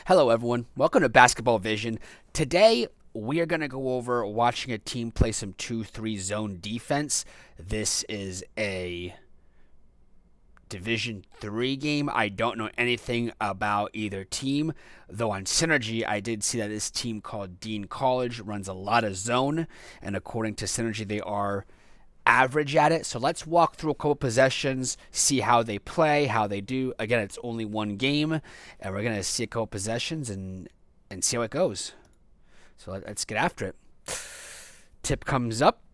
Hello, everyone. Welcome to Basketball Vision. Today, we are going to go over watching a team play some 2-3 zone defense. This is a Division 3 game. I don't know anything about either team, though on Synergy, I did see that this team called Dean College runs a lot of zone, and according to Synergy, they are average at it. So let's walk through a couple possessions, see how they play, how they do. Again, it's only one game, and we're going to see a couple possessions and see how it goes. So let's get after it. Tip comes up,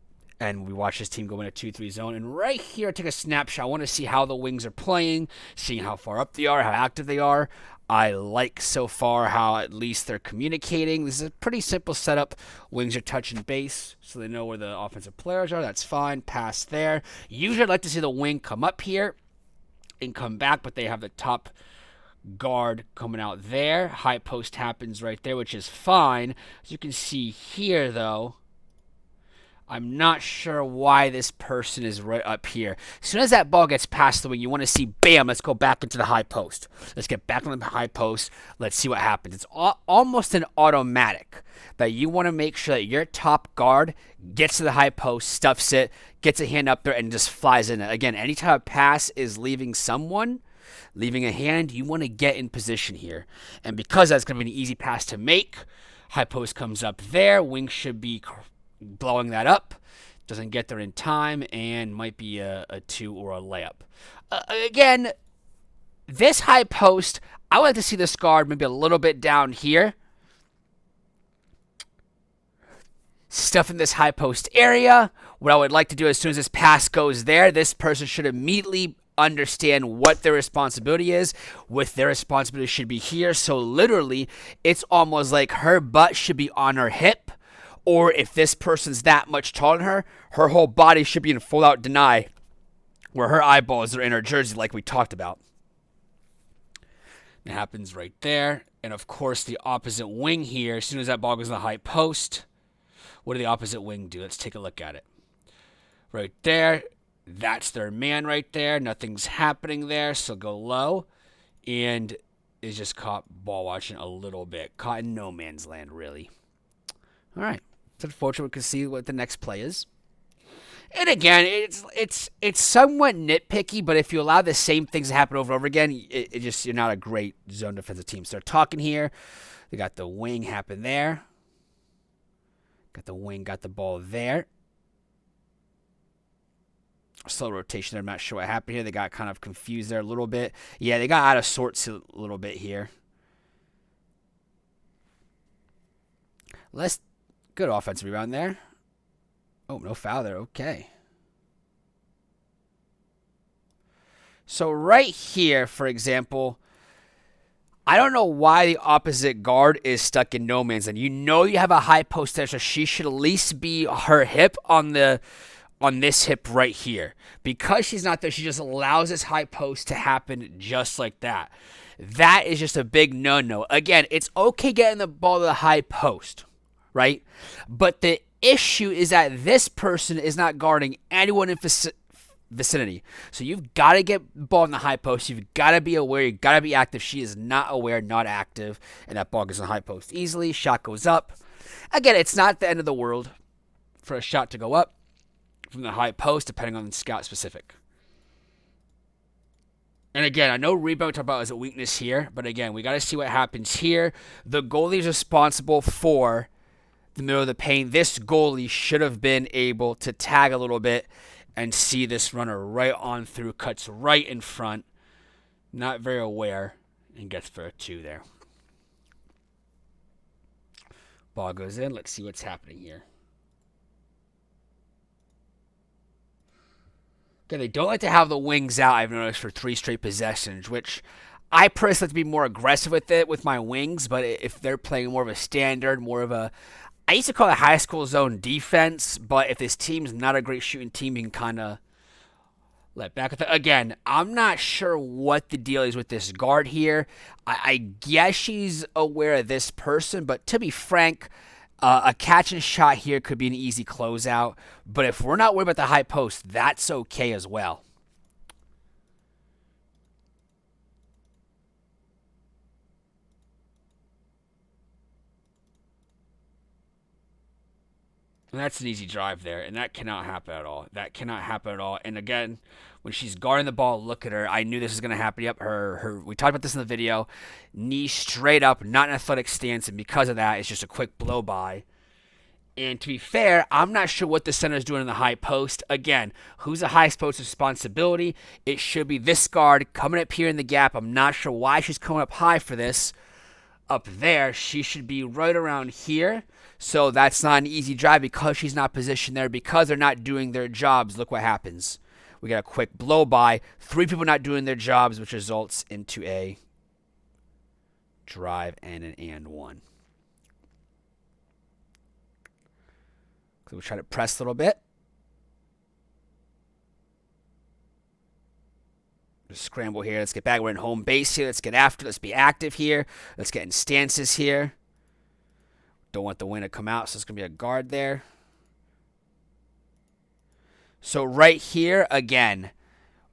and we watch this team go in a 2-3 zone. And right here, I take a snapshot. I want to see how the wings are playing, seeing how far up they are, how active they are. I like so far how at least they're communicating. This is a pretty simple setup. Wings are touching base, so they know where the offensive players are. That's fine. Pass there. Usually I'd like to see the wing come up here and come back, but they have the top guard coming out there. High post happens right there, which is fine. As you can see here, though, I'm not sure why this person is right up here. As soon as that ball gets past the wing, you want to see, bam, let's go back into the high post. Let's get back on the high post. Let's see what happens. It's almost an automatic that you want to make sure that your top guard gets to the high post, stuffs it, gets a hand up there, and just flies in it. Again, anytime a pass is leaving a hand, you want to get in position here. And because that's going to be an easy pass to make, high post comes up there. Wing should be blowing that up, doesn't get there in time, and might be a 2 or a layup. Again, this high post, I would like to see this guard maybe a little bit down here. Stuff in this high post area. What I would like to do as soon as this pass goes there, this person should immediately understand what their responsibility is. With their responsibility should be here. So literally, it's almost like her butt should be on her hip. Or if this person's that much taller than her, her whole body should be in full-out deny, where her eyeballs are in her jersey like we talked about. It happens right there. And, of course, the opposite wing here, as soon as that ball goes in the high post, what did the opposite wing do? Let's take a look at it. Right there, that's their man right there. Nothing's happening there, so go low. And is just caught ball watching a little bit. Caught in no man's land, really. All right. It's unfortunate we can see what the next play is. And again, it's somewhat nitpicky, but if you allow the same things to happen over and over again, you're not a great zone defensive team. So they're talking here. They got the wing happen there. Got the wing, got the ball there. Slow rotation there. I'm not sure what happened here. They got kind of confused there a little bit. Yeah, they got out of sorts a little bit here. Good offensive rebound there. Oh, no foul there. Okay. So right here, for example, I don't know why the opposite guard is stuck in no man's land. You know you have a high post there, so she should at least be her hip on this hip right here. Because she's not there, she just allows this high post to happen just like that. That is just a big no-no. Again, it's okay getting the ball to the high post, right? But the issue is that this person is not guarding anyone in vicinity. So you've got to get the ball in the high post. You've got to be aware. You've got to be active. She is not aware, not active, and that ball goes in the high post easily. Shot goes up. Again, it's not the end of the world for a shot to go up from the high post, depending on the scout specific. And again, I know rebound talk about as a weakness here, but again, we got to see what happens here. The goalie is responsible for the middle of the paint. This goalie should have been able to tag a little bit and see this runner right on through, cuts right in front, not very aware, and gets for a 2 there. Ball goes in. Let's see what's happening here. Okay, they don't like to have the wings out, I've noticed, for 3 straight possessions, which I personally like to be more aggressive with it with my wings, but if they're playing more of a standard, more of a, I used to call it high school zone defense, but if this team's not a great shooting team, you can kind of let back with it. Again, I'm not sure what the deal is with this guard here. I guess she's aware of this person, but to be frank, a catch and shot here could be an easy closeout. But if we're not worried about the high post, that's okay as well. And that's an easy drive there, and that cannot happen at all. That cannot happen at all. And again, when she's guarding the ball, look at her. I knew this was going to happen. Yep, we talked about this in the video. Knee straight up, not an athletic stance, and because of that, it's just a quick blow by. And to be fair, I'm not sure what the center is doing in the high post. Again, who's the highest post responsibility? It should be this guard coming up here in the gap. I'm not sure why she's coming up high for this. Up there, she should be right around here. So that's not an easy drive because she's not positioned there, because they're not doing their jobs. Look what happens. We got a quick blow by. 3 people not doing their jobs, which results into a drive and an and one. So we'll try to press a little bit. Just scramble here. Let's get back. We're in home base here. Let's get after. Let's be active here. Let's get in stances here. Don't want the wing to come out, so it's going to be a guard there. So right here, again,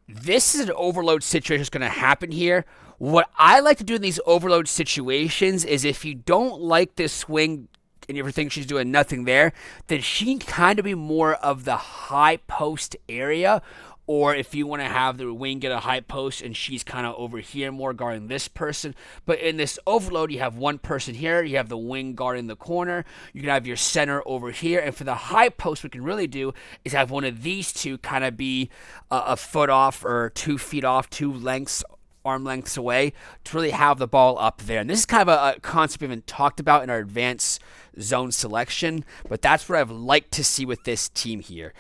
this is an overload situation that's going to happen here. What I like to do in these overload situations is if you don't like this swing and you ever think she's doing nothing there, then she can kind of be more of the high post area. Or if you want to have the wing get a high post and she's kind of over here more guarding this person. But in this overload, you have one person here. You have the wing guarding the corner. You can have your center over here. And for the high post, what we can really do is have one of these two kind of be a foot off or 2 feet off, 2 lengths, arm lengths away to really have the ball up there. And this is kind of a concept we haven't talked about in our advanced zone selection, but that's what I've liked to see with this team here.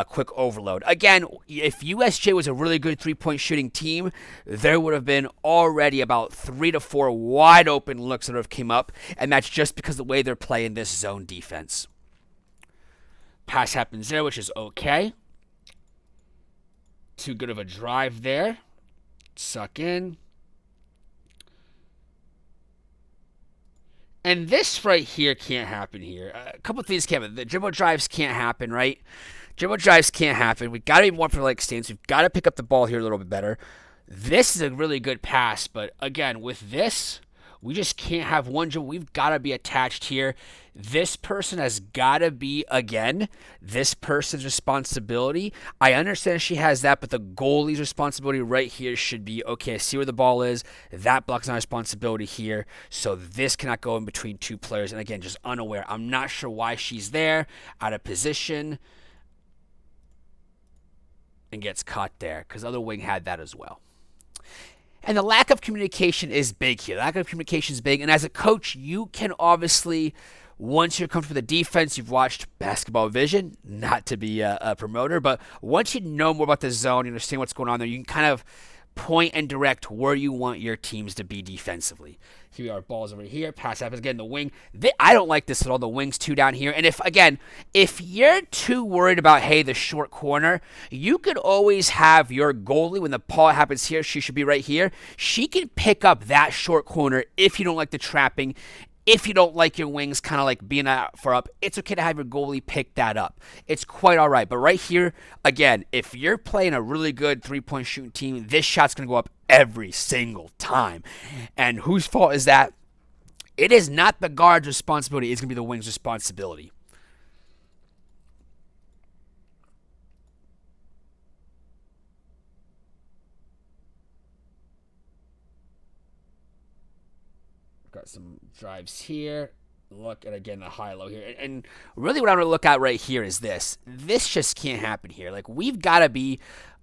Quick overload. Again, if USJ was a really good three-point shooting team, there would have been already about 3 to 4 wide open looks that have came up, and that's just because of the way they're playing this zone defense. Pass happens there, which is okay. Too good of a drive there. Suck in. And this right here can't happen here. A couple of things can't happen. The dribble drives can't happen, right? Dribble drives can't happen. We've got to be more for like stance. We've got to pick up the ball here a little bit better. This is a really good pass, but again, with this, we just can't have one dribble. We've got to be attached here. This person has got to be, again, this person's responsibility. I understand she has that, but the goalie's responsibility right here should be, okay, I see where the ball is. That block's not responsibility here, so this cannot go in between 2 players. And again, just unaware. I'm not sure why she's there, out of position, and gets caught there, because the other wing had that as well. And the lack of communication is big here. The lack of communication is big. And as a coach, you can obviously, once you're comfortable with the defense, you've watched Basketball Vision, not to be a promoter, but once you know more about the zone, you understand what's going on there, you can kind of point and direct where you want your teams to be defensively. Here we are, balls over here, pass happens again, the wing. I don't like this at all, the wing's 2 down here. And if you're too worried about, hey, the short corner, you could always have your goalie, when the ball happens here, she should be right here. She can pick up that short corner if you don't like the trapping. If you don't like your wings kind of like being out for up, it's okay to have your goalie pick that up. It's quite all right. But right here, again, if you're playing a really good three-point shooting team, this shot's going to go up every single time. And whose fault is that? It is not the guard's responsibility. It's going to be the wing's responsibility. Got some drives here. Look at, again, the high-low here. And really what I'm going to look at right here is this. This just can't happen here. Like, we've got to be...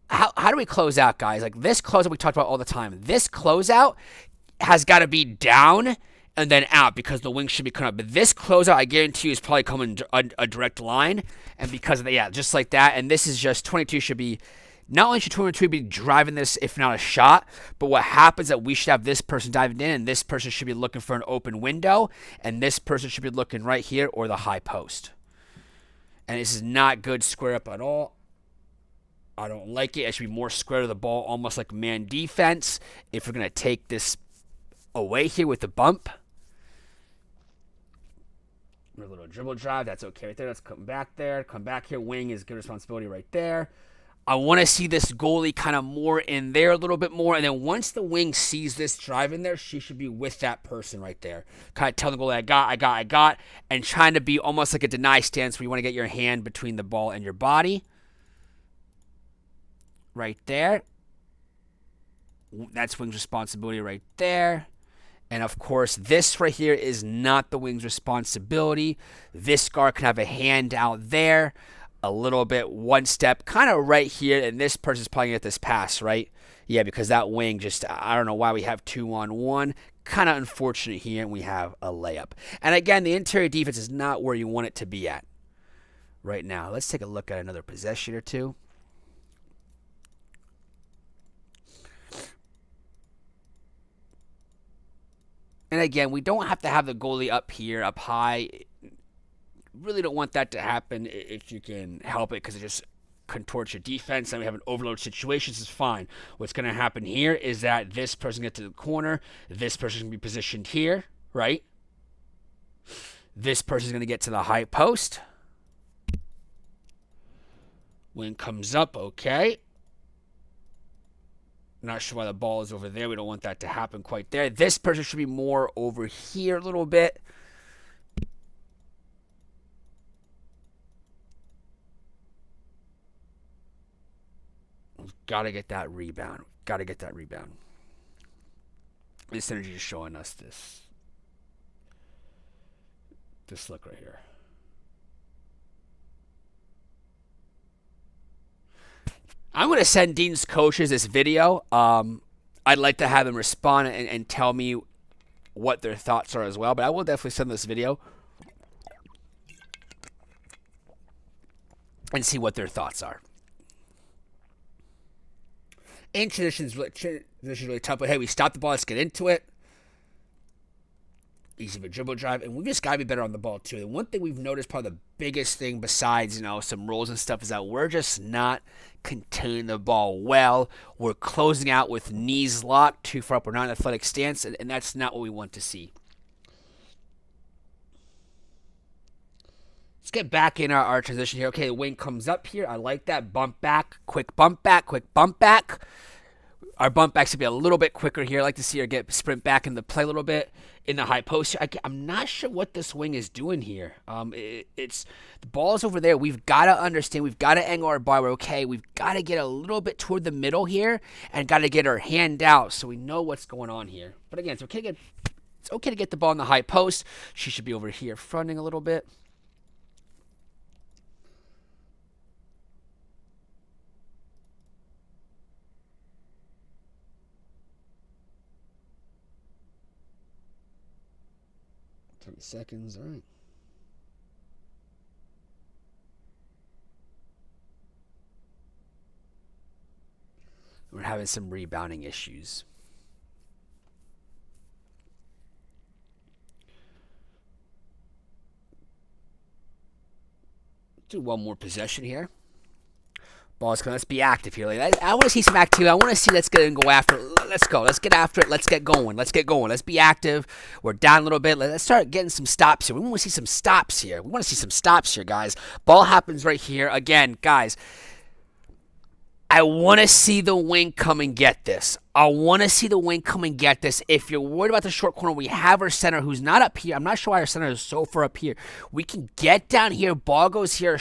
How do we close out, guys? Like, this closeout we talked about all the time. This closeout has got to be down and then out because the wing should be coming up. But this closeout, I guarantee you, is probably coming a direct line. And because of that, yeah, just like that. And this is just 22 should be... Not only should 22 be driving this, if not a shot, but what happens is that we should have this person diving in, and this person should be looking for an open window, and this person should be looking right here or the high post. And this is not good square up at all. I don't like it. It should be more square to the ball, almost like man defense. If we're going to take this away here with the bump. A little dribble drive. That's okay right there. Let's come back there. Come back here. Wing is good responsibility right there. I want to see this goalie kind of more in there a little bit more. And then once the wing sees this drive in there, she should be with that person right there. Kind of telling the goalie, I got. And trying to be almost like a deny stance where you want to get your hand between the ball and your body. Right there. That's wing's responsibility right there. And, of course, this right here is not the wing's responsibility. This guard can have a hand out there. A little bit, one step, kind of right here, and this person's probably going to get this pass, right? Yeah, because that wing just, I don't know why we have 2-on-1. Kind of unfortunate here, and we have a layup. And again, the interior defense is not where you want it to be at right now. Let's take a look at another possession or two. And again, we don't have to have the goalie up here, up high. Really don't want that to happen if you can help it, because it just contorts your defense and we have an overload situation. This is fine. What's going to happen here is that this person gets to the corner. This person's going to be positioned here, right? This person's going to get to the high post. Wing comes up, okay. Not sure why the ball is over there. We don't want that to happen quite there. This person should be more over here a little bit. Got to get that rebound. Got to get that rebound. This energy is showing us this look right here. I'm going to send Dean's coaches this video. I'd like to have them respond and tell me what their thoughts are as well. But I will definitely send this video and see what their thoughts are. In transition is really tough, but hey, we stop the ball. Let's get into it. Easy of a dribble drive, and we just got to be better on the ball too. And one thing we've noticed, probably the biggest thing besides some rolls and stuff, is that we're just not containing the ball well. We're closing out with knees locked, too far up. We're not in an athletic stance, and that's not what we want to see. Let's get back in our transition here. Okay, the wing comes up here. I like that. Bump back, quick bump back, quick bump back. Our bump backs should be a little bit quicker here. I like to see her get sprint back in the play a little bit in the high post. I'm not sure what this wing is doing here. It's the ball's over there. We've got to understand. We've got to angle our bar. Okay, we've got to get a little bit toward the middle here and got to get our hand out so we know what's going on here. But again, it's okay to get the ball in the high post. She should be over here fronting a little bit. Seconds, all right. We're having some rebounding issues. Do one more possession here. Ball's coming. Let's be active here. I want to see some activity. I want to see. Let's get and go after it. Let's go. Let's get after it. Let's get going. Let's get going. Let's be active. We're down a little bit. Let's start getting some stops here. We want to see some stops here. We want to see some stops here, guys. Ball happens right here. Again, guys, I want to see the wing come and get this. I want to see the wing come and get this. If you're worried about the short corner, we have our center who's not up here. I'm not sure why our center is so far up here. We can get down here. Ball goes here.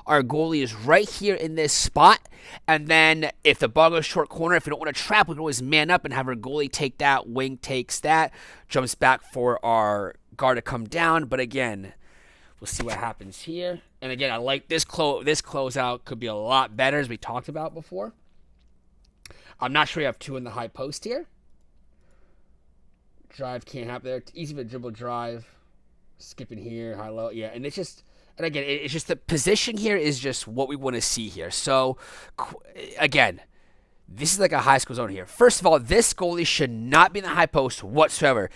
Our goalie is right here in this spot. And then if the ball goes short corner, if we don't want to trap, we can always man up and have our goalie take that. Wing takes that. Jumps back for our guard to come down. But again, we'll see what happens here. And again, I like this closeout. Could be a lot better, as we talked about before. I'm not sure you have two in the high post here. Drive can't happen there. It's easy of a dribble drive. Skipping here, high, low. Yeah, and it's just... And again, it's just the position here is just what we want to see here. So, again, this is like a high school zone here. First of all, this goalie should not be in the high post whatsoever.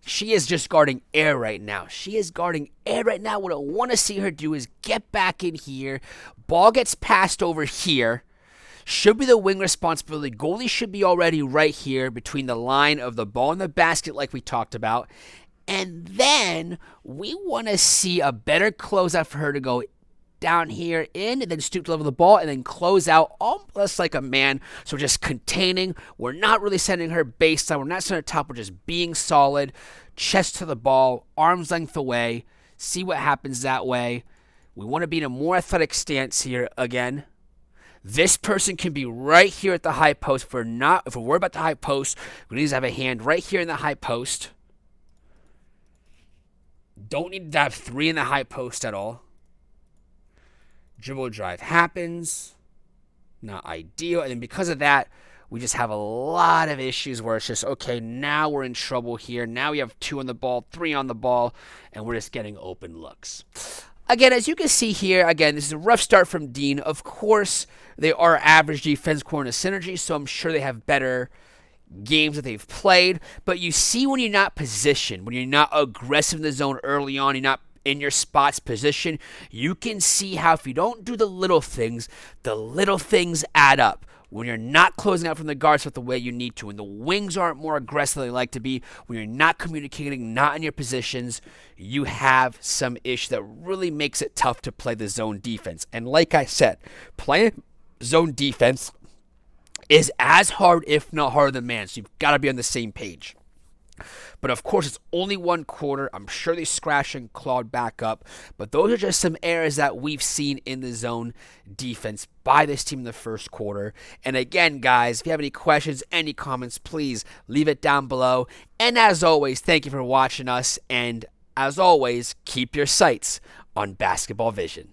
She is just guarding air right now. She is guarding air right now. What I want to see her do is get back in here. Ball gets passed over here. Should be the wing responsibility. Goalie should be already right here between the line of the ball and the basket like we talked about. And then we want to see a better closeout for her to go down here in, and then stoop to level the ball, and then close out almost like a man. So we're just containing. We're not really sending her baseline. We're not sending her top. We're just being solid. Chest to the ball, arm's length away. See what happens that way. We want to be in a more athletic stance here again. This person can be right here at the high post. If we're worried about the high post, we need to have a hand right here in the high post. Don't need to have 3 in the high post at all. Dribble drive happens. Not ideal. And then because of that, we just have a lot of issues where it's just, okay, now we're in trouble here. Now we have 2 on the ball, 3 on the ball, and we're just getting open looks. Again, as you can see here, again, this is a rough start from Dean. Of course, they are average defense core in a synergy, so I'm sure they have better games that they've played. But you see when you're not positioned, when you're not aggressive in the zone early on, you're not in your spot's position, you can see how if you don't do the little things add up. When you're not closing out from the guards the way you need to, when the wings aren't more aggressive than they like to be, when you're not communicating, not in your positions, you have some issue that really makes it tough to play the zone defense. And like I said, playing zone defense is as hard, if not harder, than man. So you've got to be on the same page. But of course, it's only 1 quarter. I'm sure they scratched and clawed back up. But those are just some errors that we've seen in the zone defense by this team in the first quarter. And again, guys, if you have any questions, any comments, please leave it down below. And as always, thank you for watching us. And as always, keep your sights on Basketball Vision.